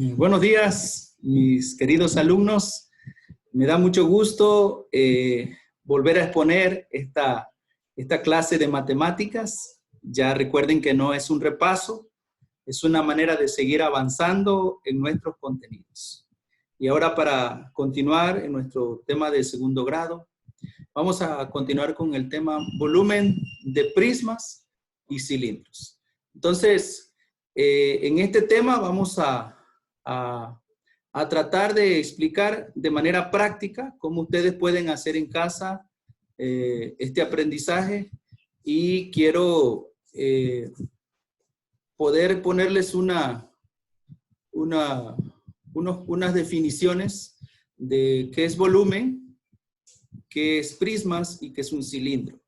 Buenos días, mis queridos alumnos. Me da mucho gusto volver a exponer esta clase de matemáticas. Ya recuerden que no es un repaso, es una manera de seguir avanzando en nuestros contenidos. Y ahora, para continuar en nuestro tema de segundo grado, vamos a continuar con el tema volumen de prismas y cilindros. Entonces, en este tema vamos a tratar de explicar de manera práctica cómo ustedes pueden hacer en casa este aprendizaje, y quiero poder ponerles unas definiciones de qué es volumen, qué es prismas y qué es un cilindro.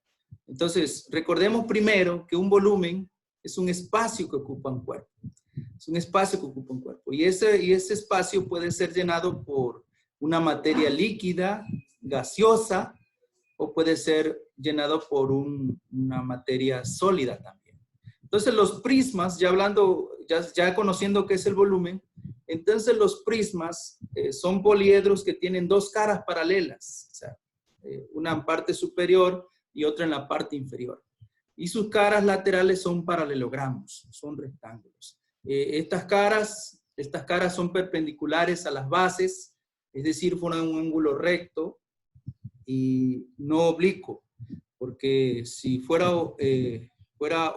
Entonces, recordemos primero que un volumen es un espacio que ocupa un cuerpo. Es un espacio que ocupa un cuerpo. Y ese espacio puede ser llenado por una materia líquida, gaseosa, o puede ser llenado por una materia sólida también. Entonces los prismas, ya conociendo qué es el volumen, entonces los prismas son poliedros que tienen dos caras paralelas, o sea, una en parte superior y otra en la parte inferior. Y sus caras laterales son paralelogramos, son rectángulos. Estas caras son perpendiculares a las bases, es decir, forman un ángulo recto y no oblicuo, porque si fuera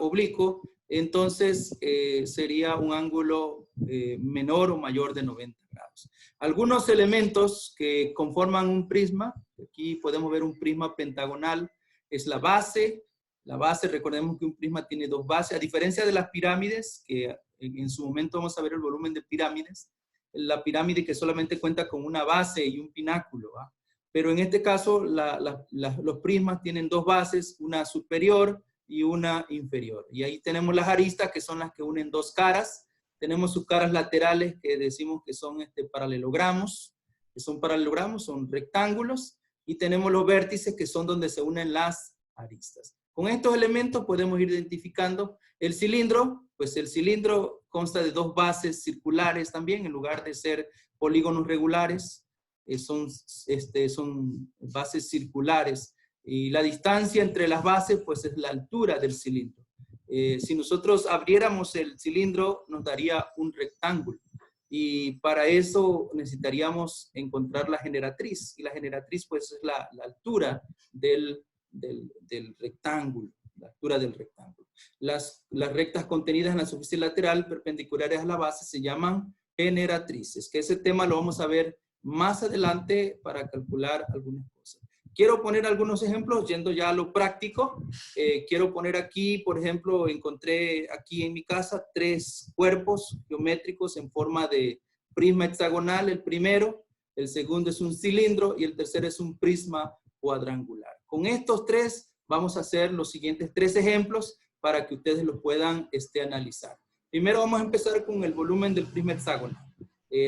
oblicuo, entonces sería un ángulo menor o mayor de 90 grados. Algunos elementos que conforman un prisma, aquí podemos ver un prisma pentagonal, es la base. La base, recordemos que un prisma tiene dos bases, a diferencia de las pirámides, que en su momento vamos a ver el volumen de pirámides, la pirámide que solamente cuenta con una base y un pináculo, ¿va? Pero en este caso los prismas tienen dos bases, una superior y una inferior. Y ahí tenemos las aristas, que son las que unen dos caras. Tenemos sus caras laterales, que decimos que son paralelogramos, son rectángulos, y tenemos los vértices, que son donde se unen las aristas. Con estos elementos podemos ir identificando el cilindro. Pues el cilindro consta de dos bases circulares también, en lugar de ser polígonos regulares, son bases circulares. Y la distancia entre las bases, pues, es la altura del cilindro. Si nosotros abriéramos el cilindro, nos daría un rectángulo. Y para eso necesitaríamos encontrar la generatriz. Y la generatriz, pues, es la altura del rectángulo, la altura del rectángulo. Las rectas contenidas en la superficie lateral perpendiculares a la base se llaman generatrices, que ese tema lo vamos a ver más adelante para calcular algunas cosas. Quiero poner algunos ejemplos yendo ya a lo práctico. Quiero poner aquí, por ejemplo, encontré aquí en mi casa 3 cuerpos geométricos en forma de prisma hexagonal. El primero, el segundo es un cilindro y el tercero es un prisma cuadrangular. Con estos 3 vamos a hacer los siguientes 3 ejemplos para que ustedes los puedan analizar. Primero vamos a empezar con el volumen del prisma hexagonal.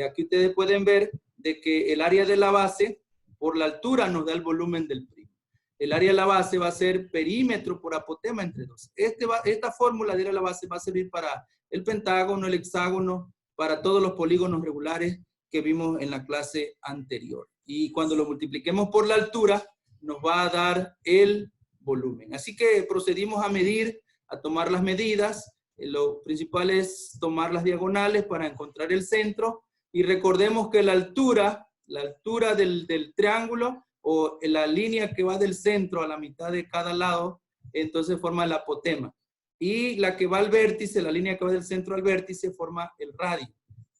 Aquí ustedes pueden ver de que el área de la base, por la altura, nos da el volumen del prisma. El área de la base va a ser perímetro por apotema entre 2. Esta fórmula de la base va a servir para el pentágono, el hexágono, para todos los polígonos regulares que vimos en la clase anterior. Y cuando lo multipliquemos por la altura, nos va a dar el volumen. Así que procedimos a medir, a tomar las medidas. Lo principal es tomar las diagonales para encontrar el centro. Y recordemos que la altura del triángulo, o la línea que va del centro a la mitad de cada lado, entonces forma el apotema. Y la que va al vértice, la línea que va del centro al vértice, forma el radio.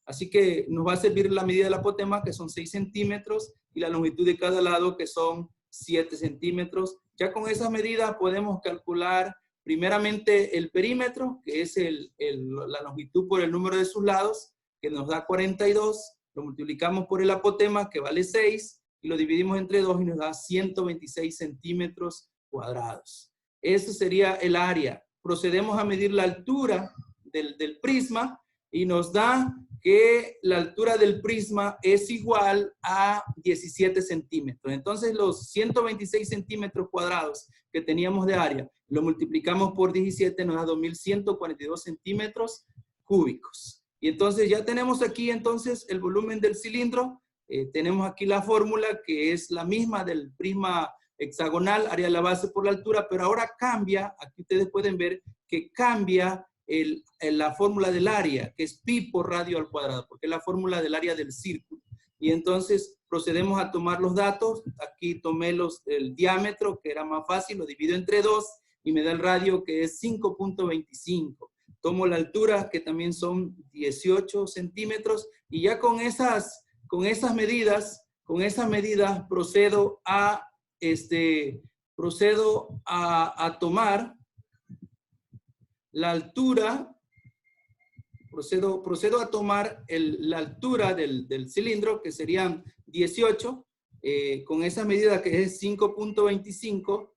Así que nos va a servir la medida del apotema, que son 6 centímetros, y la longitud de cada lado, que son 7 centímetros. Ya con esas medidas podemos calcular primeramente el perímetro, que es la longitud por el número de sus lados, que nos da 42, lo multiplicamos por el apotema, que vale 6, y lo dividimos entre 2 y nos da 126 centímetros cuadrados. Eso sería el área. Procedemos a medir la altura del prisma, y nos da que la altura del prisma es igual a 17 centímetros. Entonces los 126 centímetros cuadrados que teníamos de área, lo multiplicamos por 17, nos da 2142 centímetros cúbicos. Y entonces ya tenemos aquí entonces el volumen del cilindro. Tenemos aquí la fórmula que es la misma del prisma hexagonal, área de la base por la altura, pero ahora cambia, aquí ustedes pueden ver que cambia la fórmula del área, que es pi por radio al cuadrado, porque es la fórmula del área del círculo. Y entonces procedemos a tomar los datos. Aquí tomé el diámetro, que era más fácil, lo divido entre 2 y me da el radio, que es 5.25. Tomo la altura, que también son 18 centímetros, y ya con esas medidas procedo a tomar la altura, procedo a tomar la altura del cilindro, que serían 18, con esa medida que es 5.25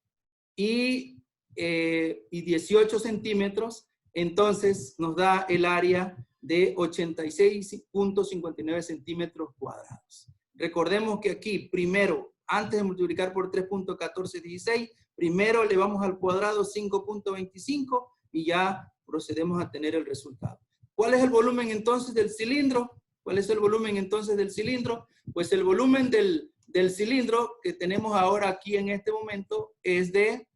y 18 centímetros, entonces nos da el área de 86.59 centímetros cuadrados. Recordemos que aquí, primero, antes de multiplicar por 3.1416, primero elevamos al cuadrado 5.25 y ya procedemos a tener el resultado. ¿Cuál es el volumen entonces del cilindro? ¿Cuál es el volumen entonces del cilindro? Pues el volumen del cilindro que tenemos ahora aquí en este momento es de,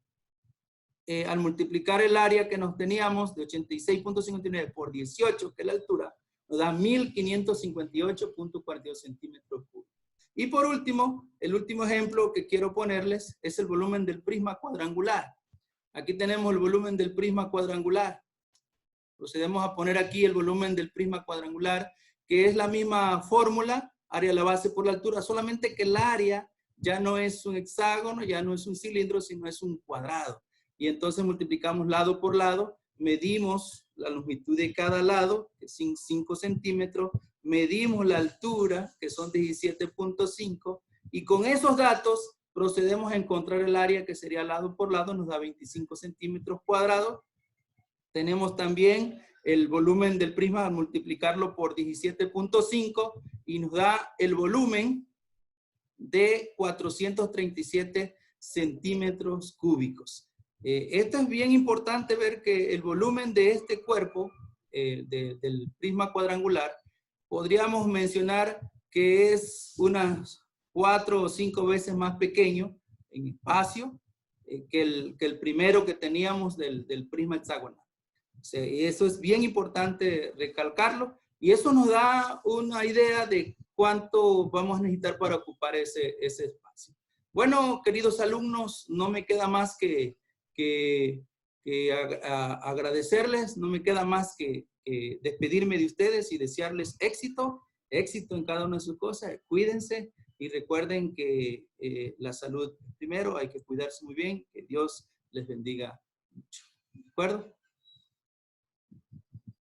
al multiplicar el área que nos teníamos de 86.59 por 18, que es la altura, nos da 1558.42 centímetros cúbicos. Y por último, el último ejemplo que quiero ponerles es el volumen del prisma cuadrangular. Aquí tenemos el volumen del prisma cuadrangular. Procedemos a poner aquí el volumen del prisma cuadrangular, que es la misma fórmula, área de la base por la altura, solamente que el área ya no es un hexágono, ya no es un cilindro, sino es un cuadrado. Y entonces multiplicamos lado por lado, medimos la longitud de cada lado, que es 5 centímetros, medimos la altura, que son 17.5, y con esos datos procedemos a encontrar el área, que sería lado por lado, nos da 25 centímetros cuadrados. Tenemos también el volumen del prisma al multiplicarlo por 17.5 y nos da el volumen de 437 centímetros cúbicos. Esto es bien importante ver que el volumen de este cuerpo, del prisma cuadrangular, podríamos mencionar que es unas 4 o 5 veces más pequeño en espacio que el primero que teníamos del prisma hexagonal. O sea, eso es bien importante recalcarlo y eso nos da una idea de cuánto vamos a necesitar para ocupar ese espacio. Bueno, queridos alumnos, no me queda más que agradecerles, no me queda más que despedirme de ustedes y desearles éxito en cada una de sus cosas. Cuídense y recuerden que la salud primero, hay que cuidarse muy bien, que Dios les bendiga mucho. ¿De acuerdo?